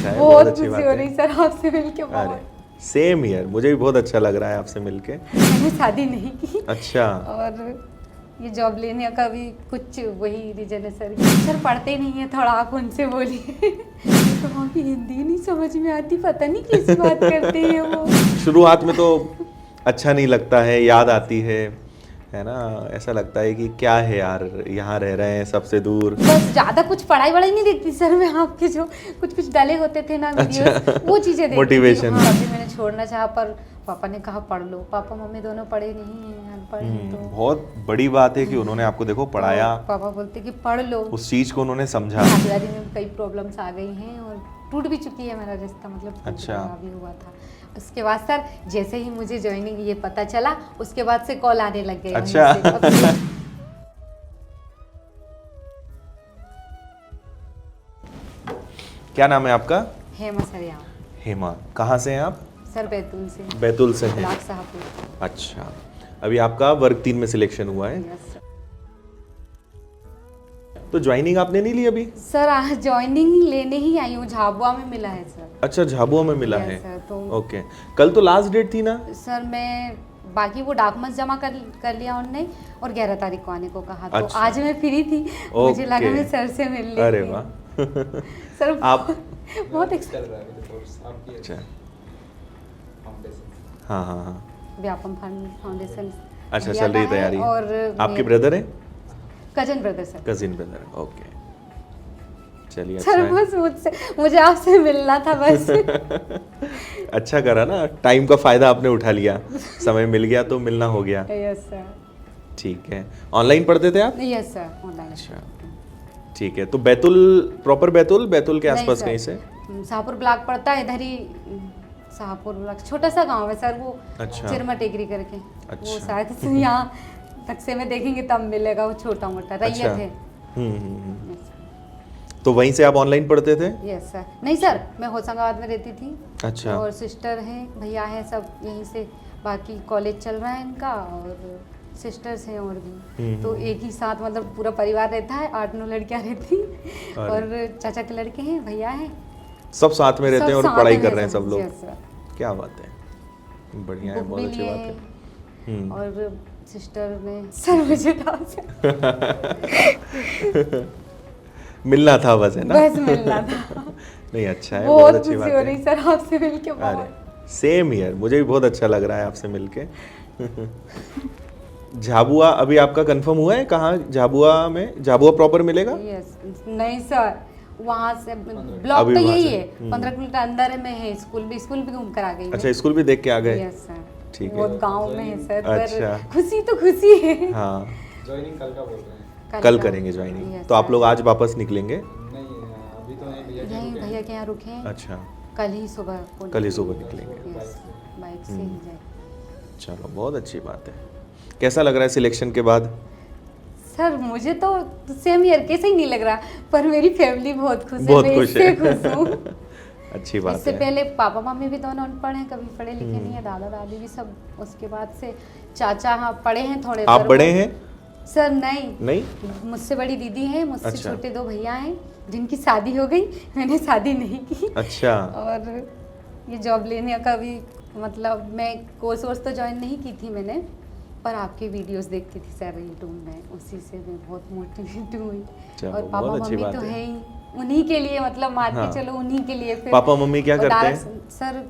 अच्छा है, बहुत अच्छी खुशी बात हो है। रही सर आपसे मिलके अरे बहुत। सेम ईयर, मुझे भी बहुत अच्छा लग रहा है आपसे मिलके। मैंने शादी नहीं की। अच्छा। और ये जॉब लेने का भी कुछ वही रीजन है सर। सर पढ़ते नहीं है, थोड़ा आप उनसे बोलिए। तो वहाँ की हिंदी नहीं समझ में आती, पता नहीं किस बात करते हैं वो। शुरुआत में तो अच्छा नहीं लगता है, याद आती है ना, ऐसा लगता है कि क्या है यार, यहाँ रह रहे हैं सबसे दूर। बस ज़्यादा कुछ पढ़ाई वढ़ाई नहीं देखती सर मैं, आपके जो कुछ कुछ डाले होते थे ना वीडियोस, अच्छा। वो चीज़ें देखती थी। मोटिवेशन। हाँ, अभी मैंने छोड़ना चाहा पर पापा ने कहा पढ़ लो। पापा मम्मी दोनों पढ़े नहीं हैं, अनपढ़ हैं। तो बहुत बड़ी बात है कि उन्होंने आपको देखो पढ़ाया, तो पापा बोलते कि पढ़ लो। उस चीज को उन्होंने समझा। शादी में कई प्रॉब्लम्स आ गई हैं और टूट भी चुकी है मेरा रिश्ता, मतलब टूट अच्छा। गया भी हुआ था। उसके बाद सर जैसे ही मुझे ज्वाइनिंग ये पता चला, उसके बाद से कॉल आने लग गए। अच्छा। क्या नाम है आपका? हेमा सर यहाँ। हेमा, कहाँ से हैं आप? सर बैतूल से। बैतूल से हैं। ब्लॉक शाहपुर। अच्छा, अभी आपका वर्ग 3 में सिलेक्शन हुआ है, यस सर। तो ज्वाइनिंग आपने नहीं ली अभी? सर आज ज्वाइनिंग लेने ही आई हूँ, झाबुआ में मिला है सर। अच्छा, झाबुआ में मिला Yes, है। sir, तो ओके, कल तो लास्ट डेट थी ना? सर मैं बाकी वो डॉक्यूमेंट्स जमा कर लिया उनने और 11 तारीख को आने को कहा। तो अच्छा। आज मैं फ्री थी, मुझे लगा ओके। मैं सर से मिल लेती। अरे वाह। सर आप बहुत अच्छा, हाँ हाँ हाँ, व्यापम फाउंडेशन। अच्छा लिया चल रही था तैयारी। और आपके ब्रदर हैं? Cousin brother sir. Cousin brother, okay, चलिए अच्छा सर है। बस मुझे आपसे मिलना था बस। अच्छा करा ना, टाइम का फायदा आपने उठा लिया, समय मिल गया तो मिलना हो गया। Yes sir. ठीक है, ऑनलाइन पढ़ते थे आप? Yes sir, online. अच्छा, ठीक है, तो बैतूल प्रॉपर बैतूल के आसपास कहीं से? शाहपुर ब्लॉक पड़ता है इधर ही। शाहपुर ब्लॉक छोटा सा गांव है सर वो। अच्छा। चिरमा टेकरी करके। अच्छा। वो शायद से यहाँ नक्शे में देखेंगे तब मिलेगा, वो छोटा मोटा रैयत अच्छा। है। तो वहीं से आप ऑनलाइन पढ़ते थे? Yes sir. नहीं सर, मैं होशंगाबाद में रहती थी। अच्छा। और सिस्टर हैं, भैया हैं, सब यहीं से। बाकी कॉलेज चल रहा है इनका और सिस्टर्स हैं और भी। तो एक ही साथ मतलब पूरा परिवार रहता है, 8-9 लड़कियां रहती और चाचा के लड़के हैं, भैया हैं, सब साथ में रहते हैं और पढ़ाई कर रहे हैं सब लोग। Yes sir. क्या बात है, बढ़िया है, बुक बहुत भी अच्छी लिए बात है। और सिस्टर ने सर मुझे मिलना था बस, है ना? बस मिलना था। नहीं अच्छा है, बहुत अच्छी खुशी बात हो है। रही सर आपसे मिलके बहुत। अरे सेम ईयर, मुझे भी बहुत अच्छा लग रहा है आपसे मिलके। झाबुआ अभी आपका कंफर्म हुआ है कहाँ? झाबुआ में, झाबुआ प्रॉपर मिलेगा? यस। नहीं सर, वहाँ से ब्लॉक तो यही है, 15 किलोमीटर अंदर है। मैं है स्कूल भी घूम कर आ गई। अच्छा, स्कूल भी देख के आ गए? Yes sir. ठीक है। बहुत गांव में है सर, अच्छा। पर खुशी तो खुशी है। हाँ, ज्वाइनिंग कल का बोल रहे हैं। कल का। करेंगे ज्वाइनिंग। Yes, तो आप sir। लोग आज वापस निकलेंगे? नहीं अभी तो नहीं, यहीं भैया के यहाँ रुके हैं। अच्छा, कल ही सुबह को कल ही सुबह निकलेंगे। यस, बाइक से ही जाए। चलो बहुत अच्छी बात है। कैसा लग रहा है सिलेक्शन के बाद? सर मुझे तो सेम ईयर के से ही नहीं लग रहा, पर मेरी फैमिली बहुत खुश है। बहुत मैं खुश इससे है। खुश हूँ। अच्छी बात इससे है। पहले पापा मम्मी भी दोनों अनपढ़ हैं, कभी पढ़े लिखे नहीं है, दादा दादी भी सब। उसके बाद से चाचा हाँ पढ़े हैं थोड़े। आप पर बड़े वो- हैं? सर नहीं, नहीं? मुझसे बड़ी दीदी है, मुझसे अच्छा। छोटे 2 भैया हैं जिनकी शादी हो गई, मैंने शादी नहीं की। अच्छा। और ये जॉब लेने का भी मतलब मैं कोर्स वोर्स तो ज्वाइन नहीं की थी मैंने, पर आपके वीडियोस देखती थी सर यूट्यूब में, उसी से मैं बहुत मोटिवेट हुई। चलो, और पापा बहुत अच्छी मम्मी बात तो है। है ही, उन्हीं के लिए मतलब मान हाँ। के चलो उन्हीं के लिए। फिर पापा मम्मी क्या और करते डायरेक्ट हैं? सर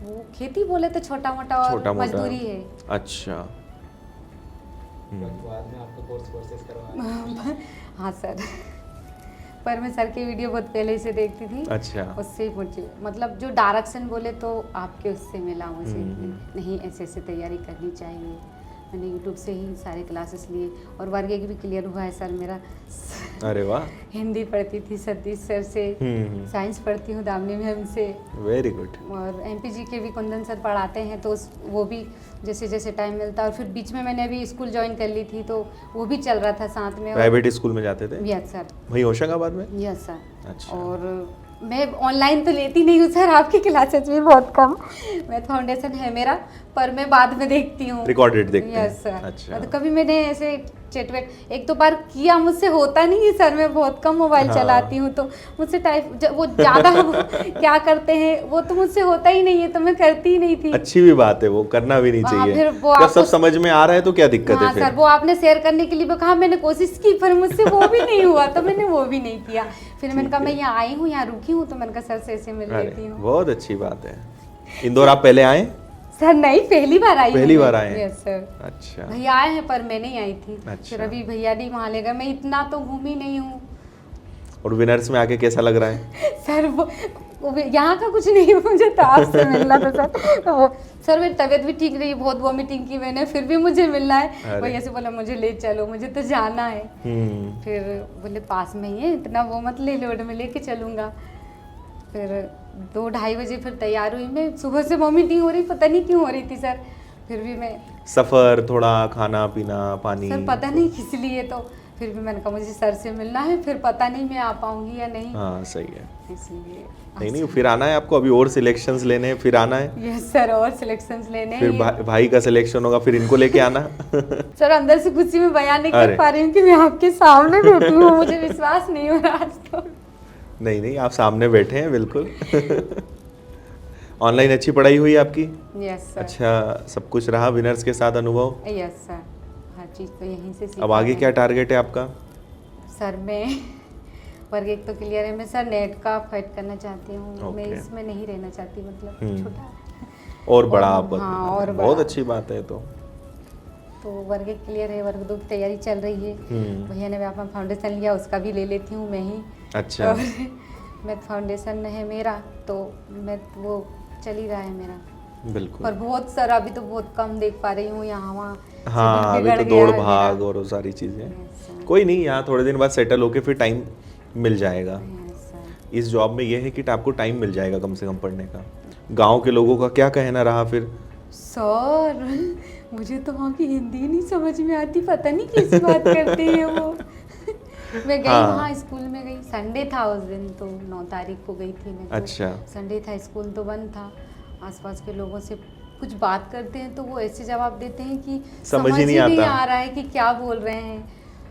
वो खेती बोले तो छोटा मोटा और छोटा मोटा मजदूरी है। अच्छा। बाद में आपका कोर्स कोर्सेज करवाएंगे। हाँ सर। पर मैं सर के वीडियो बहुत पहले से देखती थी। अच्छा। उससे मुझे मतलब जो डायरेक्शन बोले तो आपके उससे मिला मुझे कि नहीं ऐसे ऐसे तैयारी करनी चाहिए। मैंने यूट्यूब से ही सारे क्लासेस लिए और वर्ग 1 भी क्लियर हुआ है सर मेरा। अरे वाह, हिंदी पढ़ती थी सतीश सर से, साइंस पढ़ती हूँ दामिनी मैम से, वेरी गुड। और एमपीजी के भी कुंदन सर पढ़ाते हैं, तो वो भी जैसे जैसे टाइम मिलता। और फिर बीच में मैंने अभी स्कूल ज्वाइन कर ली थी, तो वो भी चल रहा था साथ में। प्राइवेट स्कूल में जाते थे? Yes sir. वहीं होशंगाबाद में? Yes sir. अच्छा। और मैं ऑनलाइन तो लेती नहीं हूँ सर, आपकी क्लासेस भी बहुत कम। मैं फाउंडेशन है मेरा, पर मैं बाद में देखती हूँ। रिकॉर्डेड देखते हैं? Yes sir. अच्छा। मतलब कभी मैंने ऐसे चेट एक दो बार किया, मुझसे होता नहीं है सर, मैं बहुत कम मोबाइल हाँ। चलाती हूँ, तो मुझसे वो ज़्यादा क्या करते हैं वो तो मुझसे होता ही नहीं है, तो मैं करती ही नहीं थी। अच्छी भी बात है, वो करना भी नहीं हाँ, चाहिए। फिर वो जब आपको सब समझ में आ रहा है तो क्या दिक्कत है हाँ फिर? सर, वो आपने शेयर करने के लिए भी कहा, मैंने कोशिश की पर मुझसे वो भी नहीं हुआ, तो मैंने वो भी नहीं किया। फिर मैंने कहा मैं यहाँ आई हूँ, यहाँ रुकी हूँ, तो मैंने कहा सर से ऐसे मिल लेती अरे हूँ। बहुत अच्छी बात है। इंदौर आप पहले आए? सर नहीं, पहली बार आई हूँ पहली मैं। बार आए हैं? Yes sir. अच्छा। भैया आए हैं पर मैं नहीं आई थी। अच्छा। फिर अभी भैया नहीं वहाँ ले गए, मैं इतना तो घूमी नहीं हूँ। और विनर्स में आके कैसा लग रहा है? सर वो यहाँ का कुछ नहीं, मुझे तो आपसे मिलना था सर। सर मेरी तबीयत भी ठीक रही, बहुत वॉमिटिंग की मैंने, फिर भी मुझे मिलना है। भैया से बोला मुझे ले चलो, मुझे तो जाना है। फिर बोले पास में ही है, इतना वो मत ले, लोड में लेके चलूँगा। फिर 2-2:30 बजे फिर तैयार हुई मैं, सुबह से वॉमिटिंग हो रही, पता नहीं क्यों हो रही थी सर। फिर भी मैं सफर, थोड़ा खाना पीना, पानी, सर पता नहीं किस लिए, तो फिर भी मैंने कहा मुझे सर से मिलना है, फिर पता नहीं मैं आ पाऊंगी या नहीं, हाँ सही है। इसलिए। नहीं फिर आना है आपको, अभी और सिलेक्शंस लेने हैं, फिर आना है। यस सर, और सिलेक्शंस लेने फिर हैं। भाई का सिलेक्शन होगा, फिर इनको लेके आना। सर अंदर से खुशी में बयान नहीं अरे। कर पा रही हूँ कि मैं आपके सामने बैठी हूँ, मुझे विश्वास नहीं हो रहा आज तो। नहीं आप सामने बैठे हैं बिल्कुल। ऑनलाइन अच्छी पढ़ाई हुई आपकी? Yes sir. अच्छा, सब कुछ रहा विनर्स के साथ अनुभव? यस सर, हर चीज़ तो यहीं से सीखा अब आगे है। क्या टारगेट है आपका? सर मैं वर्ग 1 तो क्लियर है, मैं सर नेट का फाइट करना चाहती हूँ। मैं ओके। इसमें नहीं रहना चाहती, मतलब छोटा और बड़ा और- आप हाँ, और बहुत बड़ा। अच्छी बात है। तो वर्ग 1 क्लियर है, वर्ग 2 की तैयारी चल रही है। भैया ने व्यापम फाउंडेशन लिया, उसका भी ले लेती हूँ मैं ही। अच्छा। और मैथ फाउंडेशन है मेरा, तो मैथ वो चल ही रहा है मेरा। बिल्कुल। पर बहुत सर अभी तो बहुत कम देख पा रही हूँ यहाँ वहाँ। हाँ शेड्यूल अभी बिगड़ तो गया दौड़ है भाग मेरा। और वो सारी चीजें। Yes, sir. कोई नहीं, यहाँ थोड़े दिन बाद सेटल होके फिर टाइम मिल जाएगा। Yes, sir. इस जॉब में ये है कि आपको टाइम मिल जाएगा कम से कम पढ़ने का। गांव के लोगों का क्या कहना रहा फिर? सर मुझे तो वहाँ की हिंदी नहीं समझ में आती, पता नहीं कैसी बात करते हैं वो। मैं गई हाँ। वहाँ स्कूल में गई, संडे था उस दिन, तो 9 तारीख को गई थी मैं तो। अच्छा। संडे था, स्कूल तो बंद था। आसपास के लोगों से कुछ बात करते हैं तो वो ऐसे जवाब देते हैं कि समझ ही नहीं नहीं आता। आ रहा है कि क्या बोल रहे हैं।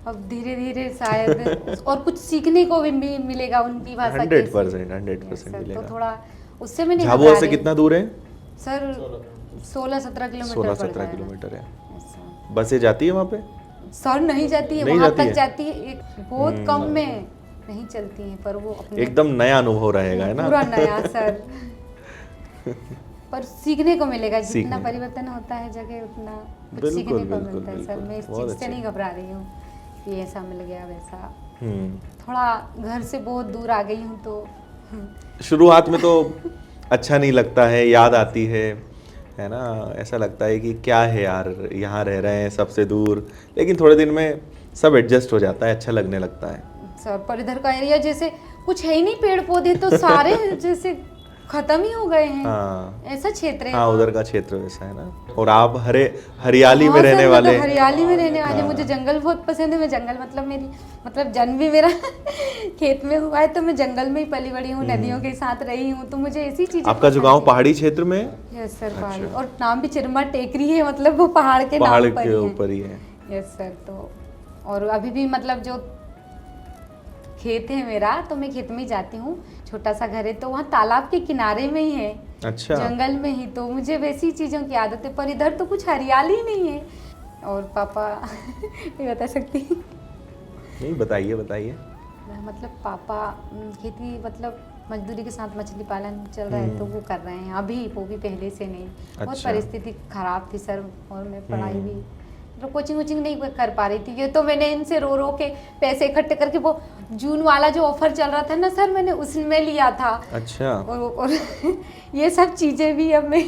अब धीरे धीरे शायद और कुछ सीखने को भी मिलेगा उनकी भाषा 100% मिलेगा। तो थोड़ा उससे मैं नहीं झाबुआ घबरा से रही। कितना दूर है? सर 16-17 किलोमीटर 16-17 किलोमीटर है। किलोमीटर। बसें जाती है वहाँ पे? सर नहीं जाती है, नहीं वहाँ जाती तक है? जाती है, एक बहुत कम में नहीं चलती है, पर वो अपने एकदम नया अनुभव रहेगा, है ना? पूरा नया सर। पर सीखने को मिलेगा, जितना सीखने को। परिवर्तन होता है जगह उतना कुछ बिल्कुल, सीखने को बिल्कुल, मिलता है सर। बिल्कुल। मैं इस बहुत चीज़ से अच्छे। नहीं घबरा रही हूँ कि ऐसा मिल गया वैसा। हम्म। थोड़ा घर से बहुत दूर आ गई हूँ तो शुरुआत में तो अच्छा नहीं लगता है, याद आती है ना? ऐसा लगता है कि क्या है यार, यहाँ रह रहे हैं सबसे दूर, लेकिन थोड़े दिन में सब एडजस्ट हो जाता है, अच्छा लगने लगता है। सर पर इधर का एरिया जैसे कुछ है ही नहीं, पेड़ पौधे तो सारे जैसे खत्म ही हो गए हैं। हाँ ऐसा क्षेत्र है हाँ, वहाँ। उधर का क्षेत्र वैसा है ना। और आप हरियाली में हाँ रहने सर, वाले। मतलब हरियाली में रहने वाले, हाँ। मुझे जंगल बहुत पसंद है। मैं जंगल मतलब जन्म भी मेरा खेत में हुआ है, तो मैं जंगल में ही पली बड़ी हूँ, नदियों के साथ रही हूँ, तो मुझे ऐसी चीजें आपका जो पसंद गांव है। पहाड़ी क्षेत्र में है? यस सर, पहाड़ी। अच्छा। और नाम भी चिरमा टेकरी है, मतलब वो पहाड़ के पहाड़ नाम पर के ही है। ऊपर ही है। Yes sir. तो और अभी भी मतलब जो खेत है मेरा, तो मैं खेत में ही जाती हूँ। छोटा सा घर है, तो वहाँ तालाब के किनारे में ही है, अच्छा। जंगल में ही, तो मुझे वैसी चीज़ों की आदत है। पर इधर तो कुछ हरियाली ही नहीं है। और पापा नहीं बता सकती, नहीं बताइए बताइए। मतलब पापा खेती मतलब मजदूरी के साथ मछली पालन चल रहा है, तो वो कर रहे हैं अभी, वो भी पहले से नहीं। बहुत अच्छा। परिस्थिति खराब थी सर, और मैं पढ़ाई भी तो कोचिंग वोचिंग नहीं कर पा रही थी। ये तो मैंने इनसे रो रो के पैसे इकट्ठे करके, वो जून वाला जो ऑफर चल रहा था ना सर, मैंने उसमें लिया था। अच्छा। और ये सब चीज़ें भी अब मैं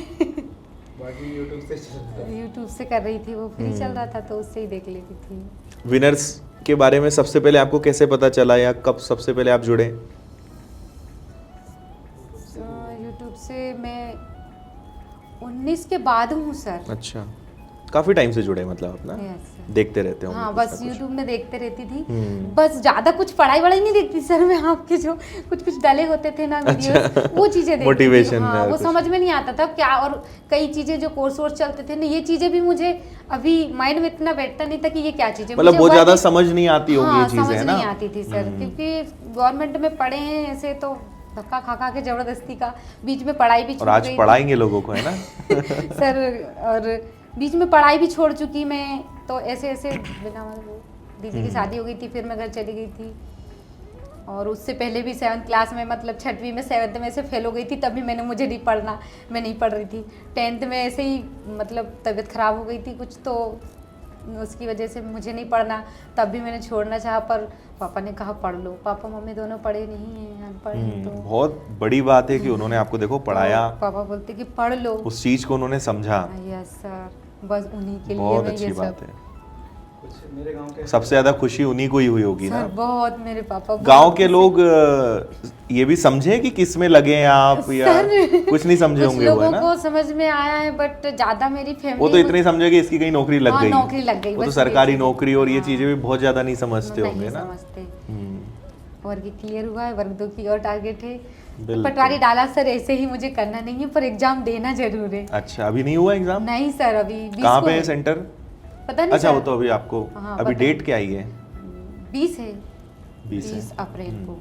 बाकी यूट्यूब से चल रहा है। यूट्यूब से कर रही थी, वो फ्री चल रहा था तो उससे ही देख लेती थी। विनर्स के बारे में सबसे पहले आपको कैसे पता चला, या कब सबसे पहले आप जुड़े? यूट्यूब से मैं 19 के बाद हूँ सर। अच्छा, काफी टाइम से जुड़े मतलब अपना Yes, sir. देखते रहते हो हाँ, कुछ ना बस कुछ। यूट्यूब में देखते रहती थी। हम्म। बस ज्यादा कुछ पढ़ाई वढ़ाई नहीं देखती सर मैं, आपके जो कुछ कुछ डले होते थे ना वीडियोस, वो चीजें देखती थी। Motivation हाँ, और वो कुछ। समझ में नहीं आता था क्या, और कई चीजें जो कोर्स वोर्स चलते थे ना, ये चीजें भी मुझे अभी माइंड में इतना बैठता नहीं था कि ये क्या चीजें, मतलब मुझे बहुत बस ज्यादा एक- समझ नहीं आती होंगी ये हाँ, चीजें, समझ है ना? नहीं आती थी सर, क्योंकि गवर्नमेंट में पढ़े हैं ऐसे तो धक्का खा खा के जबरदस्ती का, बीच में पढ़ाई भी और छूट आज गई थी। पढ़ाएंगे लोगों को, है ना? सर, और बीच में पढ़ाई भी छोड़ चुकी मैं, तो ऐसे ऐसे बिना मतलब दीदी की शादी हो गई थी, फिर मैं घर चली गई थी। और उससे पहले भी 7th क्लास में, मतलब 6वीं में 7th में से फेल हो गई थी, तभी मुझे नहीं पढ़ना, मैं नहीं पढ़ रही थी। 10th में ऐसे ही मतलब तबीयत खराब हो गई थी कुछ, तो उसकी वजह से मुझे नहीं पढ़ना, तब भी मैंने छोड़ना चाहा, पर पापा ने कहा पढ़ लो। पापा मम्मी दोनों पढ़े नहीं हैं, अनपढ़ हैं, तो बहुत बड़ी बात है कि उन्होंने आपको देखो पढ़ाया, तो पापा बोलते कि पढ़ लो। उस चीज को उन्होंने समझा, यस सर, बस उन्हीं के लिए बहुत मैं अच्छी ये बात सब। है। कुछ मेरे गांव के सबसे ज्यादा खुशी उन्हीं को ही हुई होगी ना? सर बहुत, मेरे पापा गांव बहुत के खुशी- लोग ये भी समझे कि किस में लगे हैं आप, या सर, कुछ नहीं समझे कुछ होंगे वो, है लोगों ना? को समझ में आया है, बट ज्यादा मेरी फैमिली वो तो इतने ही समझे कि इसकी कहीं नौकरी लग हाँ, गई, नौकरी लग गई, वो तो बस ये सरकारी चीज़। नौकरी और ये हाँ। चीजें भी बहुत ज्यादा नहीं समझते नहीं होंगे ना? समझते। हम्म, वर्ग क्लियर हुआ है, वर्ग 2 की और टारगेट है। बिल्कुल। पटवारी डाला सर, ऐसे ही मुझे करना नहीं है, पर एग्जाम देना जरूर है। अच्छा, अभी नहीं हुआ एग्जाम? नहीं सर, अभी 20 कहाँ को पे है सेंटर? पता नहीं अच्छा, सर। वो तो अभी आपको हाँ, अभी पता डेट नहीं। क्या आई है? 20 है, 20 है। 20 अप्रैल को।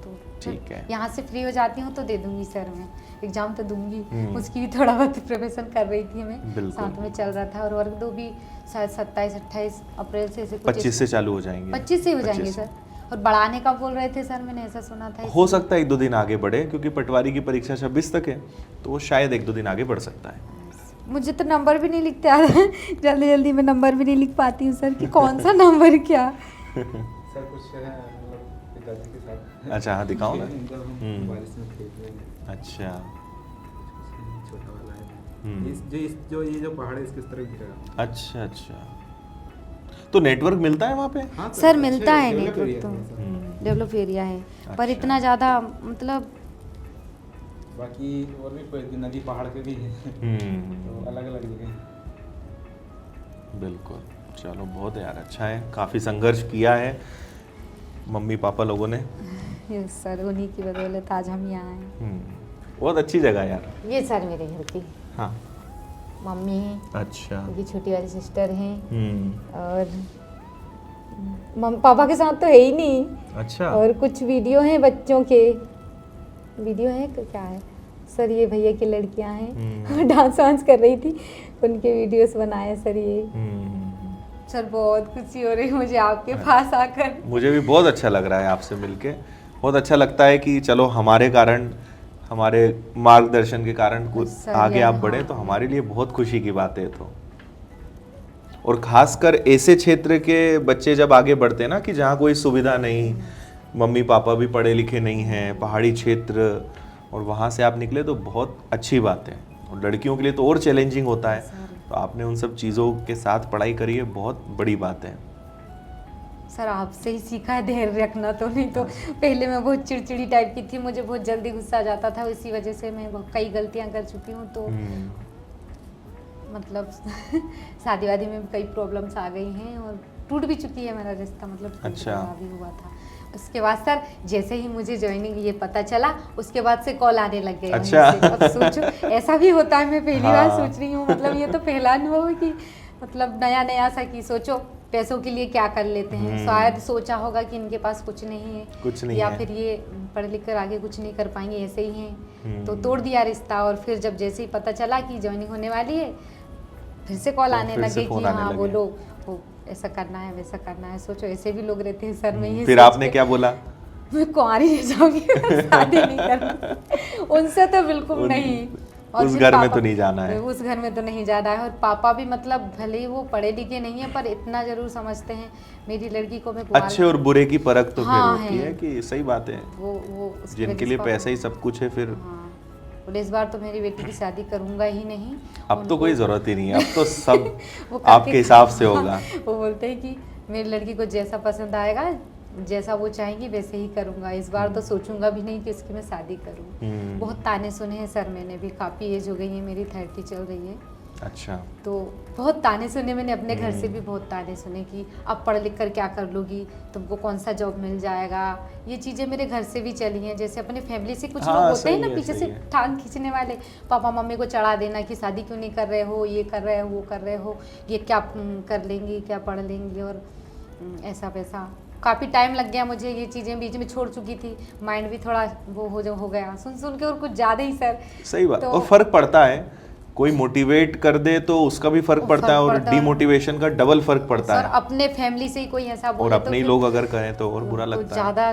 तो ठीक है। यहाँ से फ्री हो जाती हूँ तो दे दूंगी सर, मैं एग्जाम तो दूंगी। हम्म। उसकी भी थोड़ा बहुत प्रिपरेशन कर रही थी मैं, बिल्कुल। साथ में चल रहा था। और वर्ग 2 भी शायद 27-28 अप्रैल से ऐसे कुछ 25 से चालू हो जाएंगे। 25 से हो जाएंगे 25 सर। और बढ़ाने का बोल रहे थे सर, मैंने ऐसा सुना था। हो सकता है 1-2 दिन आगे बढ़े, क्योंकि पटवारी की परीक्षा 26 तक है, तो वो शायद 1-2 दिन आगे बढ़ सकता है। मुझे तो नंबर भी नहीं लिखते आ रहा है, जल्दी जल्दी मैं नंबर भी नहीं लिख पाती हूँ सर, कि कौन सा नंबर क्या। सर कुछ है मतलब पिताजी के साथ। अच्छा, हाँ, दिखाओ ना। जब हम हम्म। बारिश में खेल रहे हैं, अच्छा। छोटा वाला है। हम्म। जो ये जो पहाड़ है इसके इस तरफ गिरा। अच्छा अच्छा, तो नेटवर्क मिलता है वहाँ पे? हाँ सर मिलता है डेवलप नेटवर्क एरिया तो, है सर। डेवलप एरिया है, पर अच्छा। इतना ज़्यादा मतलब बाकी और भी कोई नदी पहाड़ के भी हैं, तो अलग अलग जगह हैं। बिल्कुल। चलो, बहुत है यार, अच्छा है, काफ़ी संघर्ष किया है मम्मी पापा लोगों ने। यस सर, उन्हीं की बदौलत आज हम यहाँ हैं। बहुत अच्छी जगह है यार। ये सर मेरे घर की हाँ। मम्मी हैं, अच्छा। उनकी छोटी वाली सिस्टर हैं, हम्म। और पापा के साथ तो है ही नहीं। अच्छा। और कुछ वीडियो हैं बच्चों के, वीडियो है क्या है सर, ये भैया की लड़कियां हैं, डांस वांस कर रही थी, उनके वीडियोस बनाए सर ये। सर बहुत खुशी हो रही है मुझे आपके पास आकर। मुझे भी बहुत अच्छा लग रहा है आपसे मिलके, बहुत अच्छा लगता है कि चलो हमारे कारण, हमारे मार्गदर्शन के कारण कुछ सर, आगे आप हाँ, बढ़े, तो हमारे लिए बहुत खुशी की बात है। तो और खासकर ऐसे क्षेत्र के बच्चे जब आगे बढ़ते हैं ना, कि जहाँ कोई सुविधा नहीं, मम्मी पापा भी पढ़े लिखे नहीं हैं, पहाड़ी क्षेत्र, और वहाँ से आप निकले, तो बहुत अच्छी बात है। और लड़कियों के लिए तो और चैलेंजिंग होता है, तो आपने उन सब चीज़ों के साथ पढ़ाई करी है, बहुत बड़ी बात है। सर आपसे ही सीखा है धैर्य रखना, तो नहीं तो पहले मैं बहुत चिड़चिड़ी टाइप की थी, मुझे बहुत जल्दी गुस्सा आ जाता था, इसी वजह से मैं कई गलतियां कर चुकी हूँ। तो मतलब शादी वादी में भी कई प्रॉब्लम्स आ गई हैं, और टूट भी चुकी है मेरा रिश्ता, मतलब अच्छा। भी हुआ था। उसके बाद सर जैसे ही मुझे ज्वाइनिंग ये पता चला, उसके बाद से कॉल आने लग गए। अच्छा। वहीं से। अब सोचो ऐसा भी होता है, मैं पहली बार हाँ। सोच रही हूँ, मतलब ये तो पहला अनुभव है कि मतलब नया नया सा, कि सोचो पैसों के लिए क्या कर लेते हैं। शायद सोचा होगा कि इनके पास कुछ नहीं है, कुछ नहीं या है। फिर ये पढ़ लिख कर आगे कुछ नहीं कर पाएंगे, ऐसे ही हैं। तो तोड़ दिया रिश्ता, और फिर जब जैसे ही पता चला कि ज्वाइनिंग होने वाली है, फिर से कॉल तो आने फिर से लगे फोन कि आने हाँ लगे। बोलो, वो ऐसा करना है वैसा करना है। सोचो ऐसे भी लोग रहते हैं सर में, ये फिर सोच आपने के क्या बोला? मैं कुंवारी रह जाऊंगी, मैं शादी नहीं करनी उनसे तो बिल्कुल नहीं। उस फिर घर में पापा- तो नहीं जाना है। उस घर में तो नहीं जाना है। और पापा भी मतलब भले ही वो पढ़े लिखे नहीं है, पर इतना जरूर समझते हैं मेरी लड़की को मैं अच्छे और बुरे की परख तो फिर हाँ, होती है, है। कि सही बात है, वो उसकी जिनके वजह लिए से पैसा ही सब कुछ है, फिर हाँ, बोले इस बार तो मेरी बेटी की शादी करूंगा ही नहीं। अब तो कोई जरूरत ही नहीं है, अब तो सब वो करके आपके हिसाब से होगा। वो बोलते हैं कि मेरी लड़की को जैसा पसंद आएगा, जैसा वो चाहेंगी वैसे ही करूंगा, इस बार तो सोचूंगा भी नहीं कि उसकी मैं शादी करूं। बहुत ताने सुने हैं सर मैंने भी, काफ़ी एज हो गई है मेरी, 30 चल रही है। अच्छा। तो बहुत ताने सुने मैंने अपने घर से भी, बहुत ताने सुने कि अब पढ़ लिख कर क्या कर लोगी, तुमको कौन सा जॉब मिल जाएगा। ये चीज़ें मेरे घर से भी चली हैं। जैसे अपने फैमिली से कुछ हाँ, लोग होते हैं सही ना है, पीछे सही से है। टांग खींचने वाले, पापा मम्मी को चढ़ा देना कि शादी क्यों नहीं कर रहे हो, ये कर रहे हो, वो कर रहे हो, ये क्या कर लेंगी, क्या पढ़ लेंगी, और ऐसा वैसा। काफ़ी टाइम लग गया मुझे, ये चीज़ें बीच में छोड़ चुकी थी, माइंड भी थोड़ा वो हो गया सुन के, और कुछ ज़्यादा ही सर। सही बात। तो और फर्क पड़ता है, कोई मोटिवेट कर दे तो उसका भी फर्क पड़ता है, और पड़ता है। डिमोटिवेशन का डबल फर्क पड़ता सर है। अपने फैमिली से ही कोई ऐसा और बोले तो अपने ही फिर लोग अगर कहें तो और बुरा तो लगता है। ज़्यादा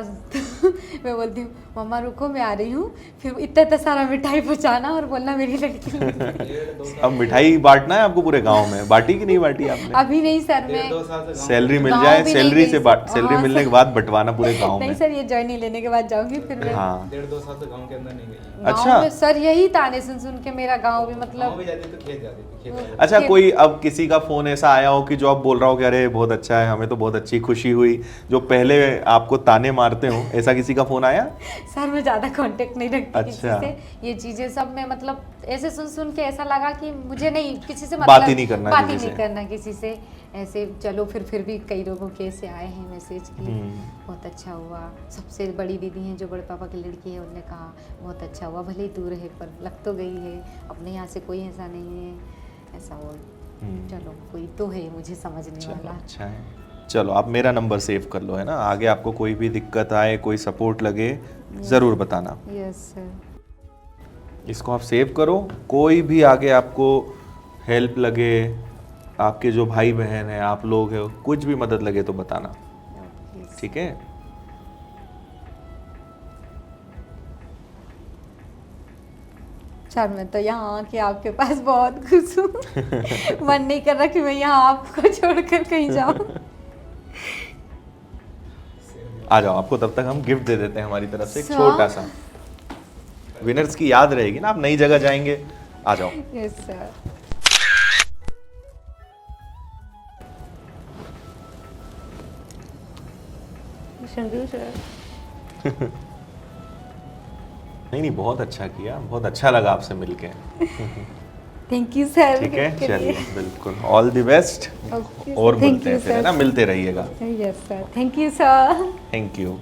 मैं बोलती हूँ मम्मा रुको मैं आ रही हूँ, फिर इतना सारा मिठाई पहुँचाना और बोलना मेरी लड़की अब मिठाई बांटना है आपको पूरे गांव में, बांटी कि नहीं बांटी आपने? अभी नहीं सर, मैं 1.5-2 साल से गाँव सैलरी मिल गाँव जाए, भी नहीं सैलरी गई से सर। सैलरी हाँ, मिलने के सर। बाद बंटवाना पूरे गांव नहीं में। सर, ये ज्वाइनिंग लेने के बाद जाऊंगी फिर मैं। हाँ। 1.5-2 साल से गाँव के अंदर नहीं गई। गाँव अच्छा। में सर यही ताने सुन के मेरा गाँव भी गाँव मतलब भी जाती तो खेत जाती थी, खेत जाती थी। अच्छा, फिर- कोई अब किसी का फोन ऐसा आया हो कि जो आप बोल रहा हो कि अरे बहुत अच्छा है, हमें तो बहुत अच्छी खुशी हुई, जो पहले आपको ताने मारते हो, ऐसा किसी का फोन आया? सर मैं ज़्यादा कांटेक्ट नहीं रखती अच्छा। किसी से। ये चीज़ें सब में मतलब ऐसे सुन के ऐसा लगा कि मुझे नहीं किसी से बात मतलब ही नहीं करना बात ही किसी नहीं से। करना किसी से ऐसे। चलो फिर भी कई लोगों के ऐसे आए हैं मैसेज की बहुत अच्छा हुआ। सबसे बड़ी दीदी हैं जो बड़े पापा की लड़की है, उन्होंने कहा बहुत अच्छा हुआ, भले ही दूर है पर लग तो गई है, अपने यहाँ से कोई ऐसा नहीं है, ऐसा हो। चलो कोई तो है मुझे समझने चलो वाला। अच्छा है। चलो आप मेरा नंबर सेव कर लो, है ना, आगे आपको कोई भी दिक्कत आए, कोई सपोर्ट लगे, ज़रूर बताना। Yes sir. इसको आप सेव करो, कोई भी आगे आपको हेल्प लगे, आपके जो भाई बहन हैं, आप लोग हैं, कुछ भी मदद लगे तो बताना, ठीक है? सर मैं तो यहाँ आके आपके पास बहुत खुश हूँ। मन नहीं कर रहा कि मैं यहाँ आपको छोड़कर कहीं जाऊँ। आ जाओ, आपको तब तक हम गिफ्ट दे देते हैं हमारी तरफ से, एक सर? छोटा सा। विनर्स की याद रहेगी ना, आप नई जगह जाएंगे। आ जाओ। Yes sir. नहीं, बहुत अच्छा किया, बहुत अच्छा लगा आपसे मिलके। Thank you sir. ठीक है, चलिए, बिल्कुल, ऑल द बेस्ट। और थैंक मिलते यू हैं फिर, है सर। ना, मिलते रहिएगा। Yes sir, thank you sir. Thank you.